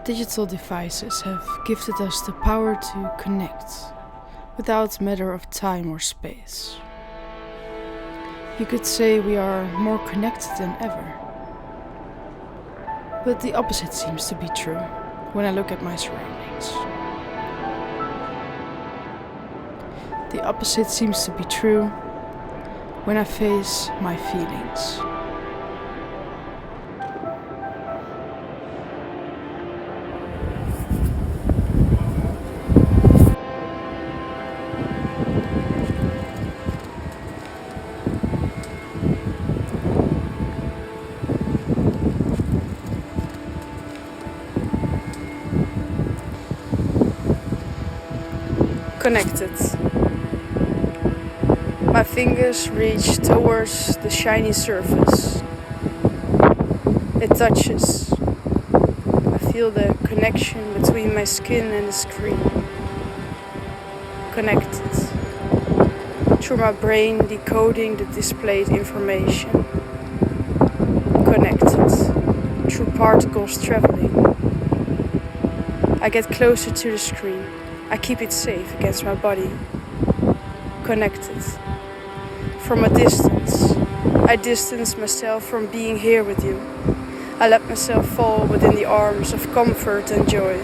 Digital devices have gifted us the power to connect, without matter of time or space. You could say we are more connected than ever. But the opposite seems to be true when I look at my surroundings. The opposite seems to be true when I face my feelings. Connected. My fingers reach towards the shiny surface. It touches. I feel the connection between my skin and the screen. Connected. Through my brain decoding the displayed information. Connected. Through particles traveling. I get closer to the screen. I keep it safe against my body. Connected. From a distance, I distance myself from being here with you. I let myself fall within the arms of comfort and joy.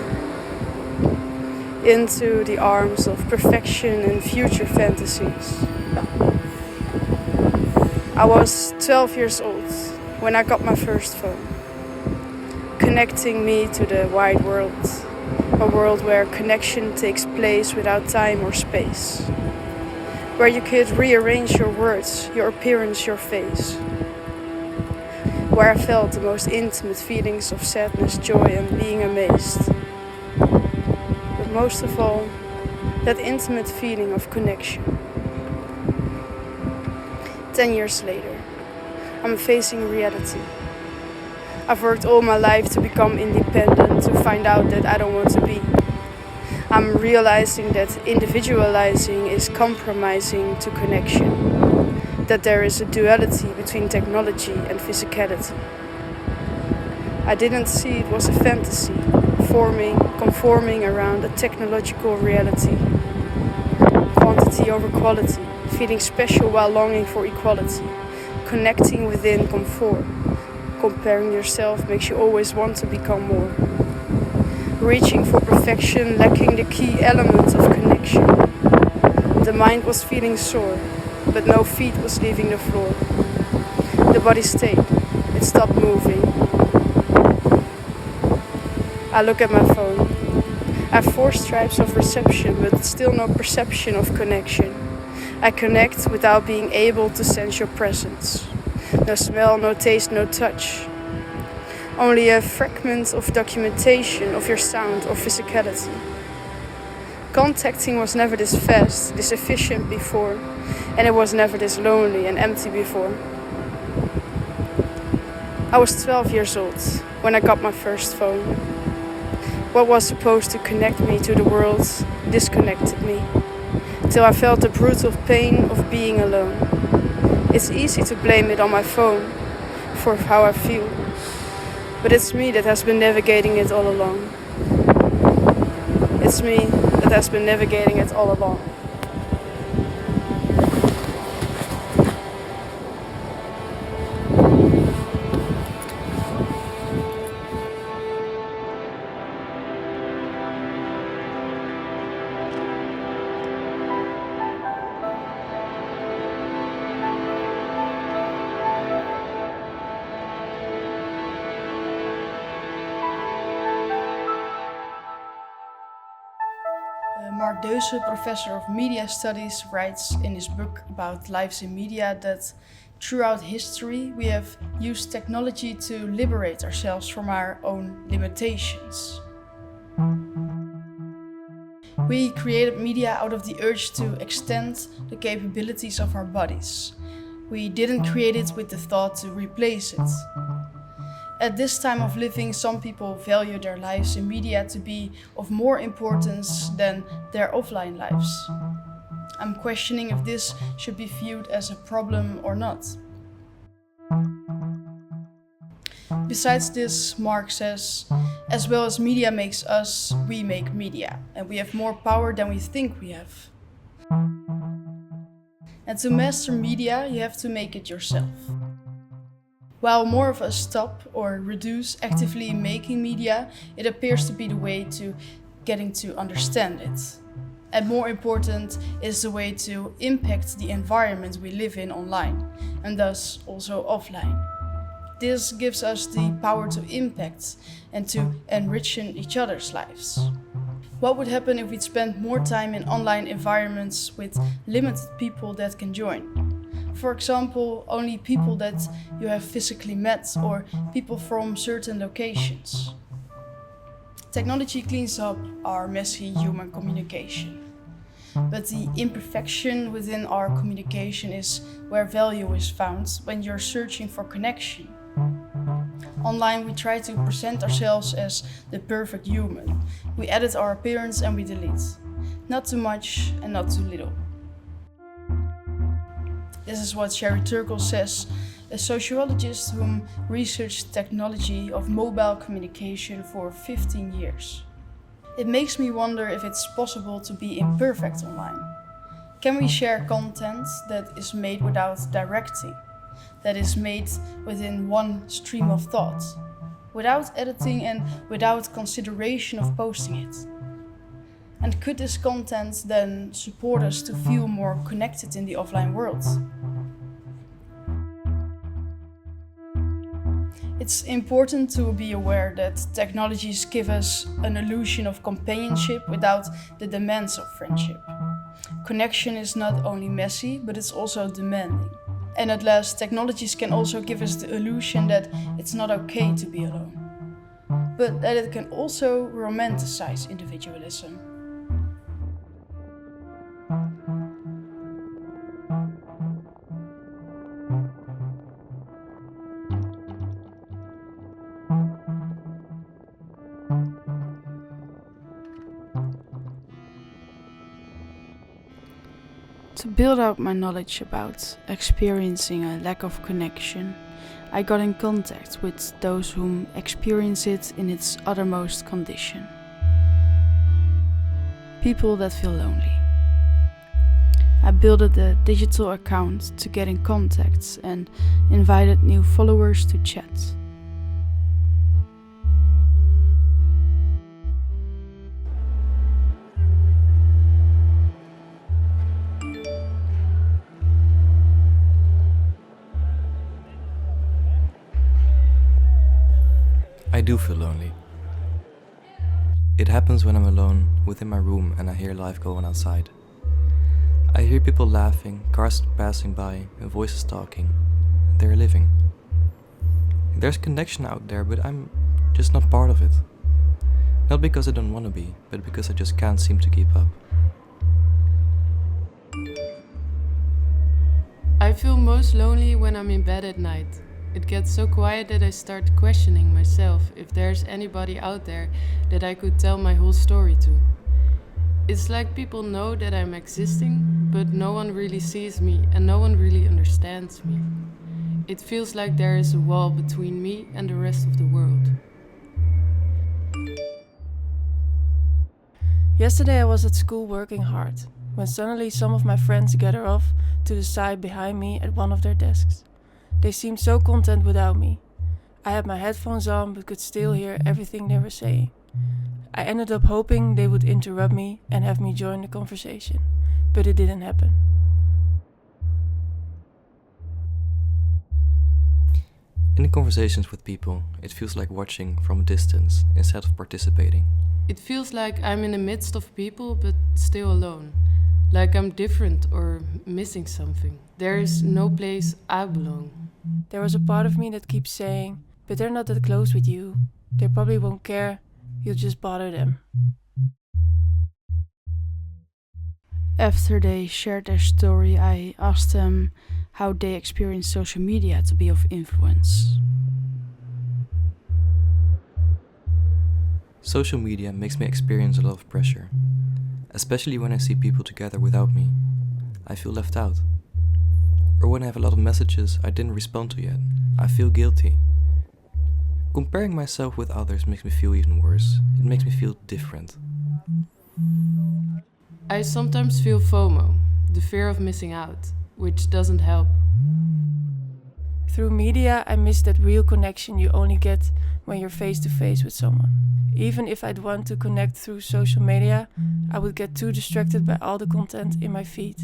Into the arms of perfection and future fantasies. I was 12 years old when I got my first phone, connecting me to the wide world. A world where connection takes place without time or space. Where you could rearrange your words, your appearance, your face. Where I felt the most intimate feelings of sadness, joy and being amazed. But most of all, that intimate feeling of connection. 10 years later, I'm facing reality. I've worked all my life to become independent, to find out that I don't want to be. I'm realizing that individualizing is compromising to connection. That there is a duality between technology and physicality. I didn't see it was a fantasy, conforming around a technological reality. Quantity over quality, feeling special while longing for equality, connecting within comfort. Comparing yourself makes you always want to become more. Reaching for perfection, lacking the key element of connection. The mind was feeling sore, but no feet was leaving the floor. The body stayed, it stopped moving. I look at my phone. I have 4 stripes of reception, but still no perception of connection. I connect without being able to sense your presence. No smell, no taste, no touch. Only a fragment of documentation of your sound or physicality. Contacting was never this fast, this efficient before, and it was never this lonely and empty before. I was 12 years old when I got my first phone. What was supposed to connect me to the world disconnected me, till I felt the brutal pain of being alone. It's easy to blame it on my phone for how I feel, but it's me that has been navigating it all along. It's me that has been navigating it all along. Mark Deuze, professor of media studies, writes in his book about lives in media that throughout history we have used technology to liberate ourselves from our own limitations. We created media out of the urge to extend the capabilities of our bodies. We didn't create it with the thought to replace it. At this time of living, some people value their lives in media to be of more importance than their offline lives. I'm questioning if this should be viewed as a problem or not. Besides this, Mark says, as well as media makes us, we make media, and we have more power than we think we have. And to master media, you have to make it yourself. While more of us stop or reduce actively making media, it appears to be the way to getting to understand it. And more important is the way to impact the environment we live in online, and thus also offline. This gives us the power to impact and to enrich each other's lives. What would happen if we'd spend more time in online environments with limited people that can join? For example, only people that you have physically met or people from certain locations. Technology cleans up our messy human communication. But the imperfection within our communication is where value is found when you're searching for connection. Online, we try to present ourselves as the perfect human. We edit our appearance and we delete. Not too much and not too little. This is what Sherry Turkle says, a sociologist whom researched technology of mobile communication for 15 years. It makes me wonder if it's possible to be imperfect online. Can we share content that is made without directing, that is made within one stream of thought, without editing and without consideration of posting it? And could this content then support us to feel more connected in the offline world? It's important to be aware that technologies give us an illusion of companionship without the demands of friendship. Connection is not only messy, but it's also demanding. And at last, technologies can also give us the illusion that it's not okay to be alone, but that it can also romanticize individualism. To build up my knowledge about experiencing a lack of connection, I got in contact with those whom experience it in its uttermost condition. People that feel lonely. I built a digital account to get in contact and invited new followers to chat. I do feel lonely. It happens when I'm alone within my room and I hear life go on outside. I hear people laughing, cars passing by, and voices talking. They're living. There's connection out there, but I'm just not part of it. Not because I don't want to be, but because I just can't seem to keep up. I feel most lonely when I'm in bed at night. It gets so quiet that I start questioning myself if there's anybody out there that I could tell my whole story to. It's like people know that I'm existing, but no one really sees me and no one really understands me. It feels like there is a wall between me and the rest of the world. Yesterday I was at school working hard, when suddenly some of my friends gather off to the side behind me at one of their desks. They seemed so content without me. I had my headphones on but could still hear everything they were saying. I ended up hoping they would interrupt me and have me join the conversation, but it didn't happen. In conversations with people, it feels like watching from a distance instead of participating. It feels like I'm in the midst of people but still alone. Like I'm different or missing something. There is no place I belong. There was a part of me that keeps saying, but they're not that close with you. They probably won't care. You'll just bother them. After they shared their story, I asked them how they experience social media to be of influence. Social media makes me experience a lot of pressure, especially when I see people together without me. I feel left out. Or when I have a lot of messages I didn't respond to yet, I feel guilty. Comparing myself with others makes me feel even worse. It makes me feel different. I sometimes feel FOMO, the fear of missing out, which doesn't help. Through media, I miss that real connection you only get when you're face to face with someone. Even if I'd want to connect through social media, I would get too distracted by all the content in my feed.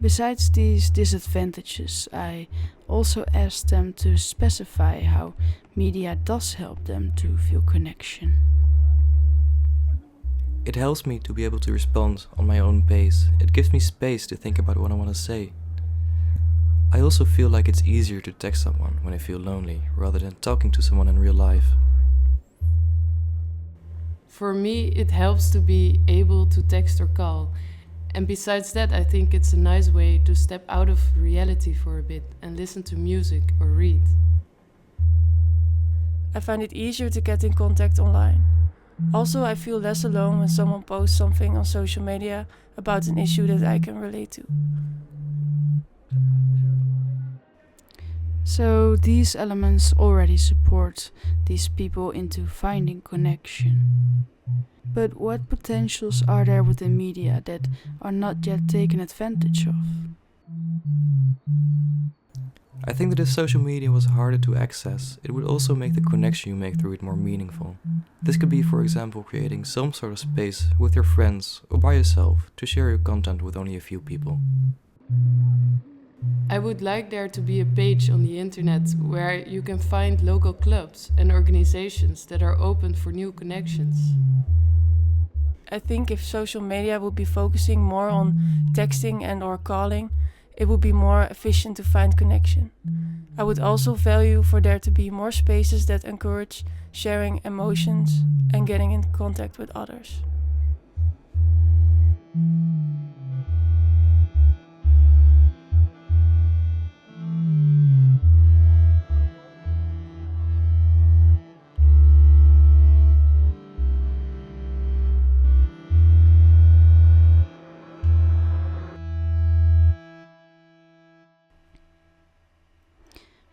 Besides these disadvantages, I also asked them to specify how media does help them to feel connection. It helps me to be able to respond on my own pace. It gives me space to think about what I want to say. I also feel like it's easier to text someone when I feel lonely rather than talking to someone in real life. For me, it helps to be able to text or call. And besides that, I think it's a nice way to step out of reality for a bit and listen to music or read. I find it easier to get in contact online. Also, I feel less alone when someone posts something on social media about an issue that I can relate to. So these elements already support these people into finding connection. But what potentials are there within media that are not yet taken advantage of? I think that if social media was harder to access, it would also make the connection you make through it more meaningful. This could be, for example, creating some sort of space with your friends or by yourself to share your content with only a few people. I would like there to be a page on the internet where you can find local clubs and organizations that are open for new connections. I think if social media would be focusing more on texting and or calling, it would be more efficient to find connection. I would also value for there to be more spaces that encourage sharing emotions and getting in contact with others.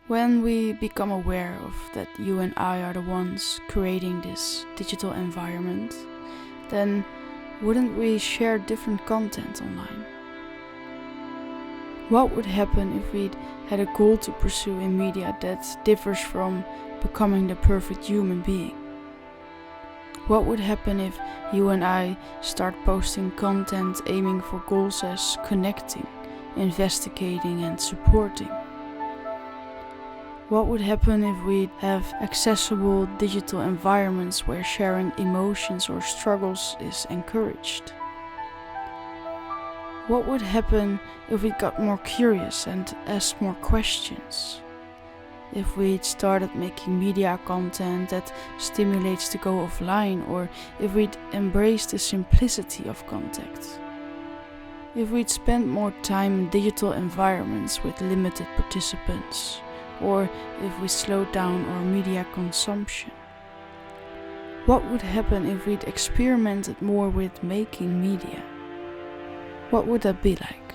When we become aware of that you and I are the ones creating this digital environment, then wouldn't we share different content online? What would happen if we had a goal to pursue in media that differs from becoming the perfect human being? What would happen if you and I start posting content aiming for goals as connecting, investigating and supporting? What would happen if we have accessible digital environments where sharing emotions or struggles is encouraged? What would happen if we got more curious and asked more questions? If we'd started making media content that stimulates to go offline, or if we'd embrace the simplicity of contact? If we'd spend more time in digital environments with limited participants? Or if we slow down our media consumption? What would happen if we'd experimented more with making media? What would that be like?